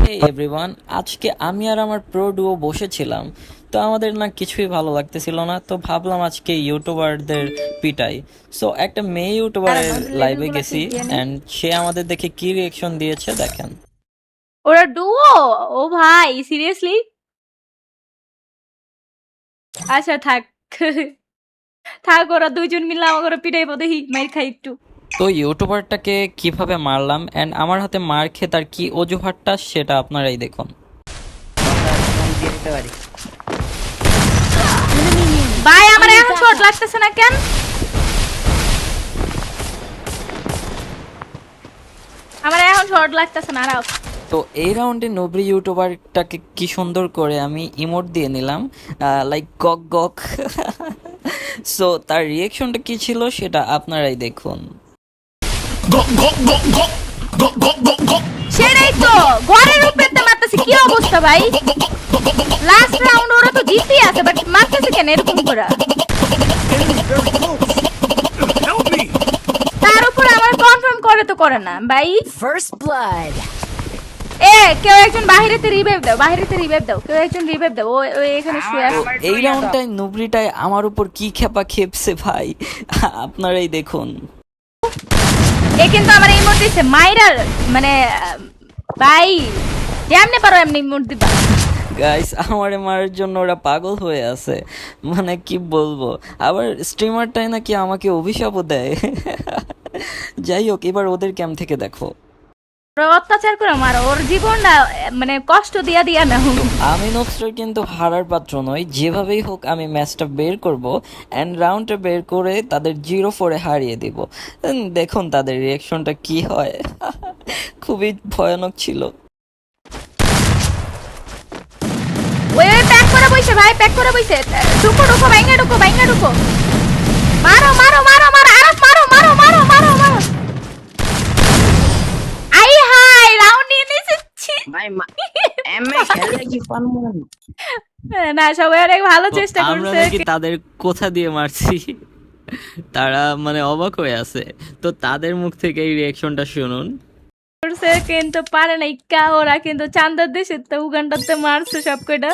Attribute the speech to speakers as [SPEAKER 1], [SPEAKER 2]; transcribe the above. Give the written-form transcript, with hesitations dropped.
[SPEAKER 1] হে everyone, আজকে আমি আর আমার প্রো ডুও বসেছিলাম। তো আমাদের না কিছুই ভালো লাগতেছিল না, তো ভাবলাম আজকে ইউটিউবারদের পিটাই। সো একটা মেয়ে ইউটিউবারের লাইভে গেছি অ্যান্ড সে আমাদের দেখে কি রিয়েকশন দিয়েছে দেখেন।
[SPEAKER 2] ওরা ডুও? ও ভাই সিরিয়াসলি? আচ্ছা থাক থাক, ওরা দুইজন মিলে আমাকে পিটাইবো, দেখি মাইর খাই একটু।
[SPEAKER 1] তো ইউটিউবারটাকে কিভাবে মারলাম অ্যান্ড আমার হাতে মার খেয়ে তার কি অজুহাতটা সেটা আপনারাই দেখুন।
[SPEAKER 2] ভাই আমার এখন শর্ট লাগতেছে না কেন? আমার এখন শর্ট লাগতেছে না। রাও
[SPEAKER 1] তো এই রাউন্ডে নবরি ইউটিউবারটাকে কি সুন্দর করে আমি ইমোট দিয়ে নিলাম, লাইক গক গক। সো তার রিয়েকশনটা কি ছিল সেটা আপনারাই দেখুন।
[SPEAKER 2] সেটাই তো, ঘরের উপরে তো মারতেছে, কি অবস্থা ভাই? লাস্ট রাউন্ড ওরা তো জিতে আছে, বাট মারতেছে কেন এরকম করে? তার উপর আমার কনফার্ম করে তো করে না ভাই।
[SPEAKER 3] First blood.
[SPEAKER 2] কেউ একজন বাহিরেতে রিভাইভ দাও, বাহিরেতে রিভাইভ দাও, কেউ একজন রিভাইভ দাও। ও এখানে শুয়ে
[SPEAKER 1] তো
[SPEAKER 2] আছে।
[SPEAKER 1] এই রাউন্ডটায় নুবরিটায় আমার উপর কি খেপা খেপছে ভাই, আপনারাই দেখুন।
[SPEAKER 2] কিন্তু আমার ইমোট দিছে মাইরার, মানে ভাই যেমনি পারো এমনি ইমোট দিবা।
[SPEAKER 1] গাইস, আমারে মারার জন্য ওরা পাগল হয়ে আছে, মানে কি বলবো। আবার স্ট্রিমারটাই নাকি আমাকে অভিশাপও দেয়। যাই হোক, এবার ওদের ক্যাম্প থেকে দেখো।
[SPEAKER 2] ওরা অত্যাচার করে মারো, ওর জীবনটা মানে কষ্ট দিয়া দিয়া না।
[SPEAKER 1] আমি নোবস্টার কিন্তু হারার পাত্র নই, যেভাবেই হোক আমি ম্যাচটা বের করব অ্যান্ড রাউন্ডটা বের করে তাদের 0-4-এ হারিয়ে দিব। দেখুন তাদের রিয়াকশনটা কি হয়। খুবই ভয়ানক ছিল।
[SPEAKER 2] ওই প্যাক করে বইছে ভাই, প্যাক করে বইছে। ঢুকো ঢুকো, ভাইঙ্গা ঢুকো, ভাইঙ্গা ঢুকো। মারো মারো মারো মারো, আরো মারো মারো মারো মারো মারো। আই হাই, রাউন্ড নিয়ে নিয়েছি।
[SPEAKER 3] ভাই এমএ খেলে কি পারবো না।
[SPEAKER 2] না, সবাই অনেক ভালো
[SPEAKER 1] তো
[SPEAKER 2] চেষ্টা
[SPEAKER 1] আমরা
[SPEAKER 2] করছে।
[SPEAKER 1] নাকি তাদের কোথা দিয়ে মারছি, তারা মানে অবাক হয়ে আছে। তো তাদের মুখ থেকে এই রিয়াকশনটা শুনুন।
[SPEAKER 2] করছে কিন্তু পারে না ইক্কা, ওরা কিন্তু চান্দার দেশে তো উগান্ডাতে মারছে সব কয়টা।